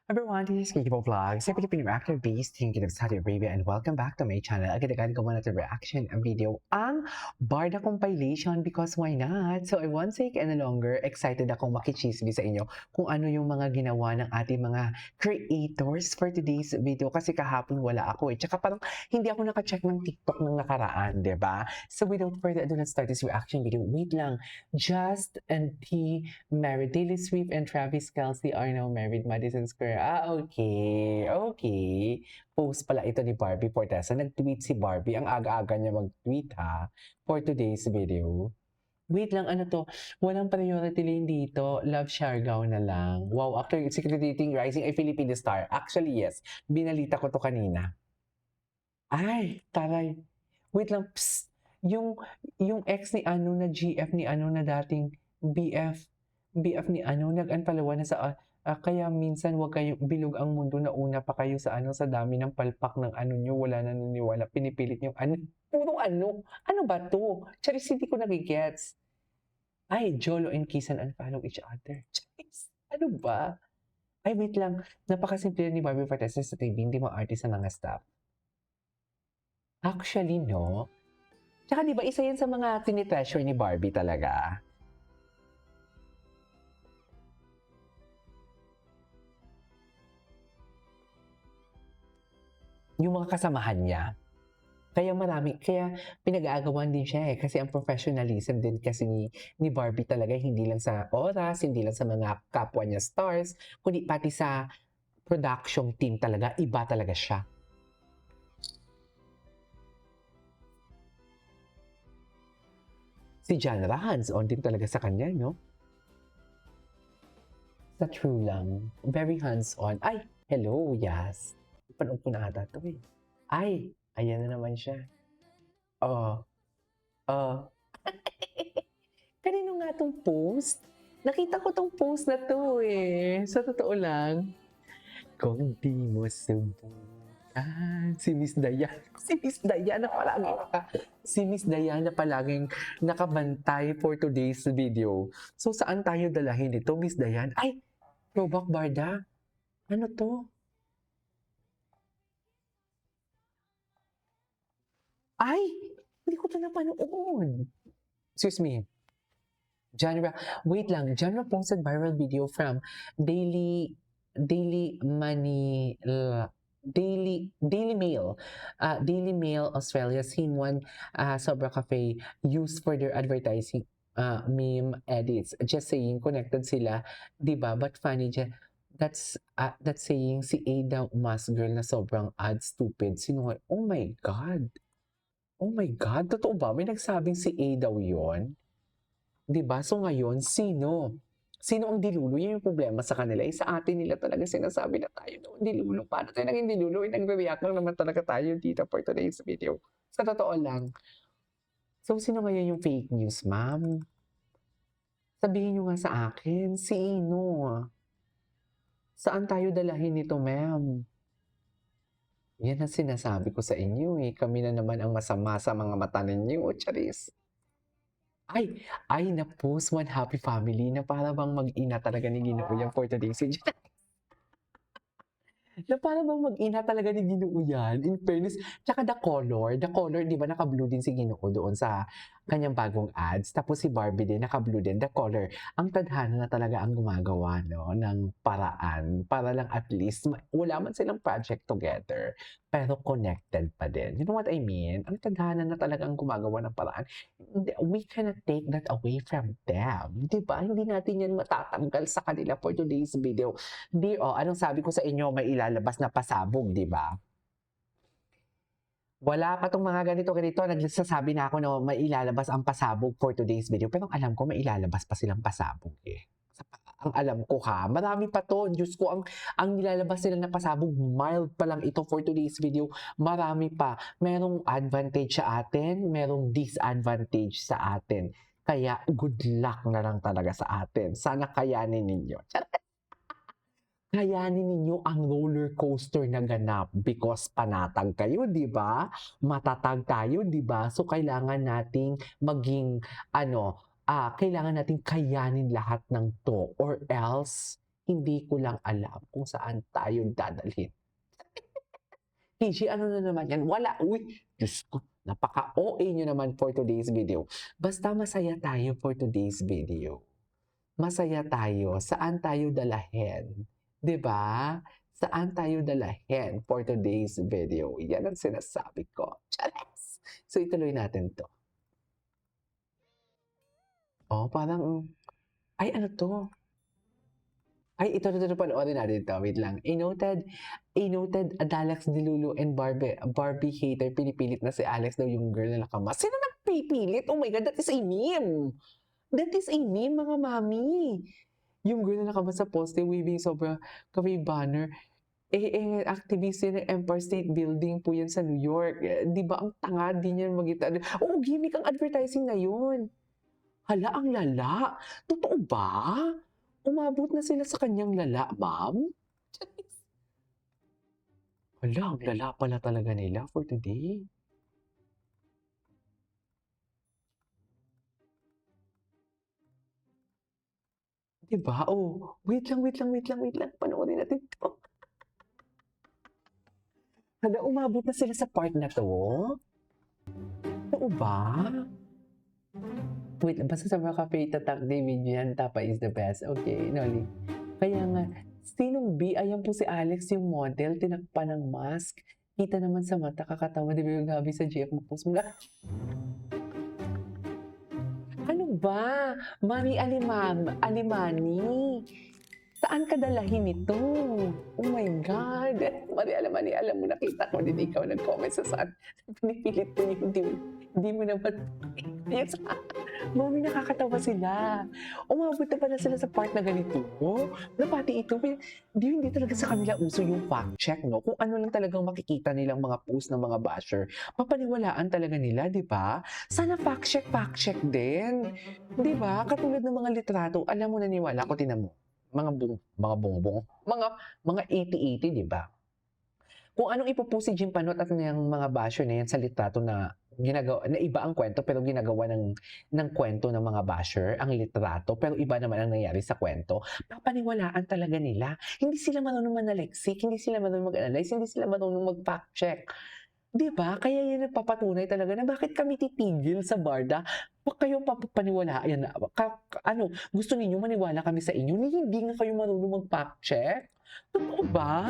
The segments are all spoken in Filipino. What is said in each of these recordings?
Everyone, this is Kikipo Vlog, sa Philippine reactor based Kingdom of Saudi Arabia, and welcome back to my channel. Agad-agad gawa natin reaction ang video ang Barda compilation because why not? So I won't take any longer. Excited akong makichismis sa inyo kung ano yung mga ginawa ng ating mga creators for today's video kasi kahapon wala ako eh. Tsaka parang hindi ako nakacheck ng TikTok ng nakaraan, di ba? So without further ado, let's start this reaction video. Wait lang. Just and T married. Taylor Swift and Travis Kelce are now married. Madison Square. Okay. Okay. Post pala ito ni Barbie Fortesa. Nag-tweet si Barbie. Ang aga-aga niya mag-tweet ha. For today's video. Wait lang, ano to? Walang priority lane dito. Love Siargao na lang. Wow, after Secret Dating Rising ay Filipino Star. Actually, yes. Binalita ko to kanina. Ay, taray. Wait lang. Psst. Yung ex ni ano na GF ni ano na dating BF ni ano nag-unfollow na sa kaya minsan wag kayo bilog ang mundo na una pa kayo sa ano sa dami ng palpak ng ano nyo wala naniniwala pinipilit nyo ano puro ano ba to charis hindi ko nagigets ay Jolo and Kisan unfollow each other charis ano ba ay wait lang napakasimple ni Barbie Fortesa sa TV hindi mo artist sa mga staff actually no tsaka di ba isa yan sa mga tinitreasure ni Barbie talaga. Yung mga kasamahan niya. Kaya pinag-aagawan din siya eh. Kasi ang professionalism din kasi ni Barbie talaga, hindi lang sa oras, hindi lang sa mga kapwa niya stars, kundi pati sa production team talaga, iba talaga siya. Si Janra, hands-on din talaga sa kanya, no? Sa true lang, very hands-on. Ay, hello, yes. Panood ko na ata ito eh. Ay, ayan na naman siya. Oh, oh. Kanino nga tong post? Nakita ko tong post na to eh. Sa totoo lang. Kung di mo subukan. Si Miss Dayan. Si Miss Dayan na palaging nakabantay for today's video. So saan tayo dalahin ito, Miss Dayan? Ay, throwback Barda. Ano to? Ay, hindi ko ito napanood. Excuse me. Wait lang. Genre posted viral video from Daily Manila. Daily Mail. Daily Mail Australia scene one Sobra Cafe used for their advertising meme edits. Just saying connected sila, 'di ba? But funny that's saying si Ada Mas girl na sobrang ad stupid. Sino? Oh my god. Oh my God, totoo ba? May nagsabing si A daw yun? 'Di ba? So ngayon, sino? Sino ang dilulo? Yun yung problema sa kanila. Eh, sa atin nila talaga sinasabi na tayo noon dilulo. Paano tayo naging dilulo? Eh, nagre-react lang naman talaga tayo dito for today's video. Sa totoo lang. So, sino ngayon yung fake news, ma'am? Sabihin nyo nga sa akin, sino? Saan tayo dalahin nito, ma'am? Yan ang sinasabi ko sa inyo eh. Kami na naman ang masama sa mga mata ninyo, charis. Ay, na-post one happy family na para bang mag-ina talaga ni Ginoo yan for today's video. Na para bang mag-ina talaga ni Ginoo yan. In fairness, tsaka the color, di ba naka-blue din si Ginoo doon sa kanyang bagong ads. Tapos si Barbie din, naka-blue din, the color. Ang tadhana na talaga ang gumagawa no, ng paraan para lang at least wala man silang project together, pero connected pa din. You know what I mean? Ang tadhana na talaga ang gumagawa ng paraan. We cannot take that away from them. Di ba? Hindi natin yan matatanggal sa kanila for today's video. Anong sabi ko sa inyo, may ilalabas na pasabog, di ba? Wala pa tong mga ganito, nagsasabi na ako na may ilalabas ang pasabog for today's video. Pero alam ko may ilalabas pa silang pasabog eh. Ang alam ko ha, marami pa to. Diyos ko, ang nilalabas nila na pasabog, mild pa lang ito for today's video. Marami pa. Merong advantage sa atin, merong disadvantage sa atin. Kaya good luck na lang talaga sa atin. Sana kayanin ninyo. Kayanin ninyo ang roller coaster na ganap because panatag kayo, di ba? Matatag tayo, di ba? So, kailangan nating maging, kailangan nating kayanin lahat ng to or else hindi ko lang alam kung saan tayo dadalhin. TG, ano na naman yan? Wala. Uy, Diyos ko, napaka-OA nyo naman for today's video. Basta masaya tayo for today's video. Masaya tayo. Saan tayo dalahin? 'Di ba? Saan tayo dalahin for today's video? Yan ang sinasabi ko. Chares! So, ituloy natin to. Oh, parang, ay ano to? Ay, ito, panoorin natin ito. Wait lang. A noted Alex Dilulu and Barbie hater, pinipilit na si Alex daw yung girl na nakamas. Sino nagpipilit? Oh my God, that is a meme! That is a meme, mga mami. Yung girl na nakamas sa poste, waving sobra kami banner. Activist yan ng Empire State Building po yan sa New York. Di ba ang tanga, di niyan magita. Oo, gimmick ang advertising na yun. Hala, ang lala. Totoo ba? Umabot na sila sa kanyang lala, ma'am? Hala, ang lala pala talaga nila for today. Diba? Oh, wait lang. Panoorin natin to. Hala, umabot na sila sa part na to? Totoo ba? Wait lang, basta sa mga cafe tatak David yan, Tapa is the best. Okay, Noli. Kaya nga, sinong B? Ayan po si Alex, yung model, tinakpan ng mask. Kita naman sa mata, kakatawa, di ba yung gabi sa GF mo post mo na? Ano ba? Mami Alimani. Saan ka dalahin ito? Oh my God. Mari Alimani, alam mo, nakita ko din ikaw nag-comment sa saan. Pinipilit ko yung hindi mo naman. Yes. Mami, nakakatawa sila. Umabot na pala sila sa part na ganito. Na pati ito, hindi talaga sa kanila uso yung fact check, no? Kung ano lang talagang makikita nilang mga post ng mga basher, papaniwalaan talaga nila, di ba? Sana fact check din. Di ba? Katulad ng mga litrato, alam mo, naniwala ko, tinan mo. Mga bongbong. Mga 80-80, di ba? Kung anong ipopost si Jim Panot at ng mga basher na yan sa litrato na ginagawa, na iba ang kwento pero ginagawa ng kwento ng mga basher, ang litrato, pero iba naman ang nangyari sa kwento, papaniwalaan talaga nila. Hindi sila marunong manaliksik, hindi sila marunong mag-analyze, hindi sila marunong mag-fact check. Diba? Kaya yan nagpapatunay talaga na bakit kami titigil sa barda. Huwag kayong papaniwalaan. Gusto ninyo maniwala kami sa inyo, hindi nga kayo marunong mag-fact check? Totoo ba?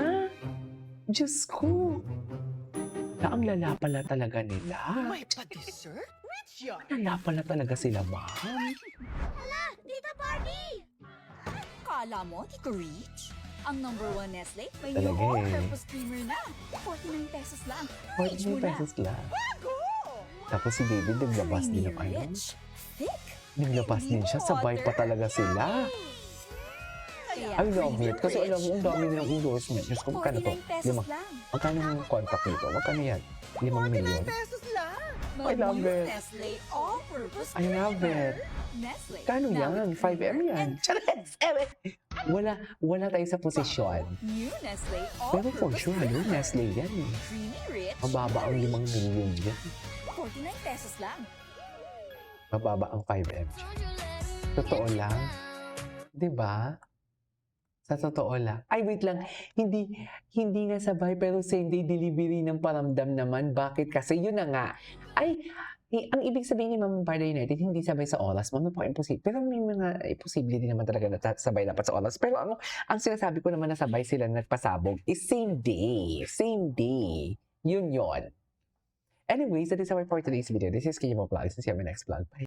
Diyos ko. Ang lala pala talaga nila. May pa-dessert? Rich yan! Lala pala talaga sila, ma'am. Hala, Tita Barbie! Kala mo, Tito Rich? Ang #1 Nestle, may Talaga new eh. all-purpose creamer na. 49 pesos lang. Rich 49 mo na. pesos lang. Bago! Tapos si David naglabas din ng Creamy ano. rich, thick, Naglabas din siya, sabay pa talaga sila. Kaya I love creamy it. Kasi alam mo, rich, ang dami nilang endorsement. Diyos ko, magkano to? 49 pesos Lima. lang. Magkano yung contract nito? Magkano yan? 5 million. pesos lang. I love Mag-new it. Nestle all-purpose I love creamer. it. Nestle. Kano now yan? with 5M creamer yan. and Chares! Wala tayo sa posisyon. New Nestle Pero for all-purpose sure, ano, creamer. Nestle yan eh. Creamy rich. Mababa ang 5 million yan. 49 pesos lang. Mababa ang 5M. Totoo lang. 'Di ba? Sa totoo lang. Ay, wait lang. Hindi nga sabay pero same day delivery ng paramdam naman. Bakit? Kasi yun na nga. Ay, ang ibig sabihin ni Ma'am Barda United, hindi sabay sa oras. Ma'am, imposible. Pero may mga imposible din naman talaga na sabay dapat sa oras. Pero ang sinasabi ko naman na sabay sila nagpasabog is same day. Same day. Yun. Anyways, that is our for today's video. This is Kimo Vlogs. See you in my next vlog. Bye.